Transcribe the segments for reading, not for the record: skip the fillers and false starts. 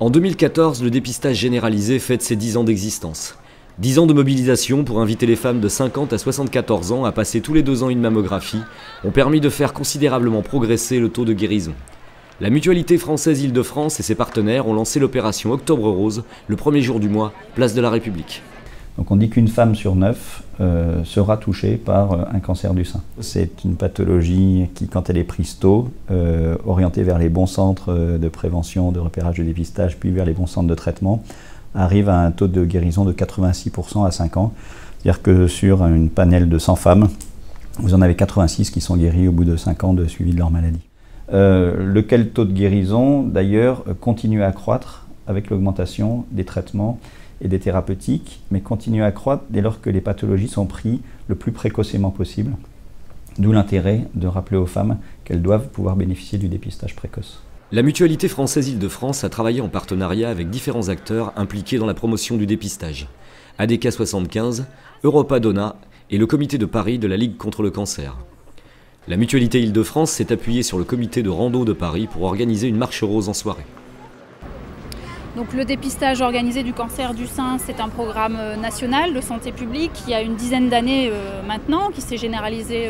En 2014, le dépistage généralisé fête ses 10 ans d'existence. 10 ans de mobilisation pour inviter les femmes de 50 à 74 ans à passer tous les 2 ans une mammographie ont permis de faire considérablement progresser le taux de guérison. La Mutualité française Île-de-France et ses partenaires ont lancé l'opération Octobre Rose le premier jour du mois, place de la République. Donc on dit qu'une femme sur 9 sera touchée par un cancer du sein. C'est une pathologie qui, quand elle est prise tôt, orientée vers les bons centres de prévention, de repérage, de dépistage, puis vers les bons centres de traitement, arrive à un taux de guérison de 86% à 5 ans. C'est-à-dire que sur une panel de 100 femmes, vous en avez 86 qui sont guéries au bout de 5 ans de suivi de leur maladie. Lequel taux de guérison, d'ailleurs, continue à croître avec l'augmentation des traitements et des thérapeutiques, mais continue à croître dès lors que les pathologies sont prises le plus précocement possible, d'où l'intérêt de rappeler aux femmes qu'elles doivent pouvoir bénéficier du dépistage précoce. La Mutualité française Île-de-France a travaillé en partenariat avec différents acteurs impliqués dans la promotion du dépistage. ADK 75, Europa Donna et le comité de Paris de la Ligue contre le cancer. La Mutualité Île-de-France s'est appuyée sur le comité de rando de Paris pour organiser une marche rose en soirée. Donc le dépistage organisé du cancer du sein, c'est un programme national de santé publique qui a une dizaine d'années maintenant, qui s'est généralisé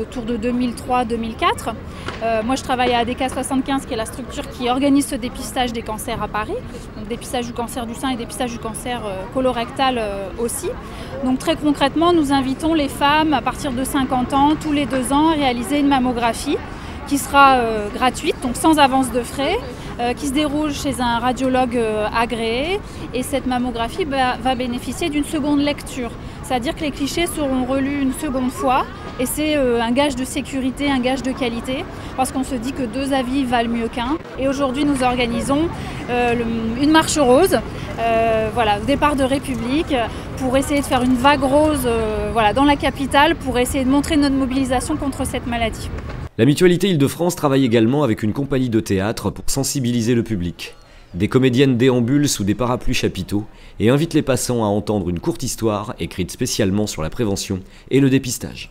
autour de 2003-2004. Moi je travaille à ADK 75 qui est la structure qui organise ce dépistage des cancers à Paris. Donc dépistage du cancer du sein et dépistage du cancer colorectal aussi. Donc très concrètement, nous invitons les femmes à partir de 50 ans, tous les 2 ans, à réaliser une mammographie qui sera gratuite, donc sans avance de frais, qui se déroule chez un radiologue agréé. Et cette mammographie va bénéficier d'une seconde lecture. C'est-à-dire que les clichés seront relus une seconde fois et c'est un gage de sécurité, un gage de qualité, parce qu'on se dit que 2 avis valent mieux qu'un. Et aujourd'hui, nous organisons une marche rose, au départ de République, pour essayer de faire une vague rose dans la capitale, pour essayer de montrer notre mobilisation contre cette maladie. La Mutualité Île-de-France travaille également avec une compagnie de théâtre pour sensibiliser le public. Des comédiennes déambulent sous des parapluies chapiteaux et invitent les passants à entendre une courte histoire écrite spécialement sur la prévention et le dépistage.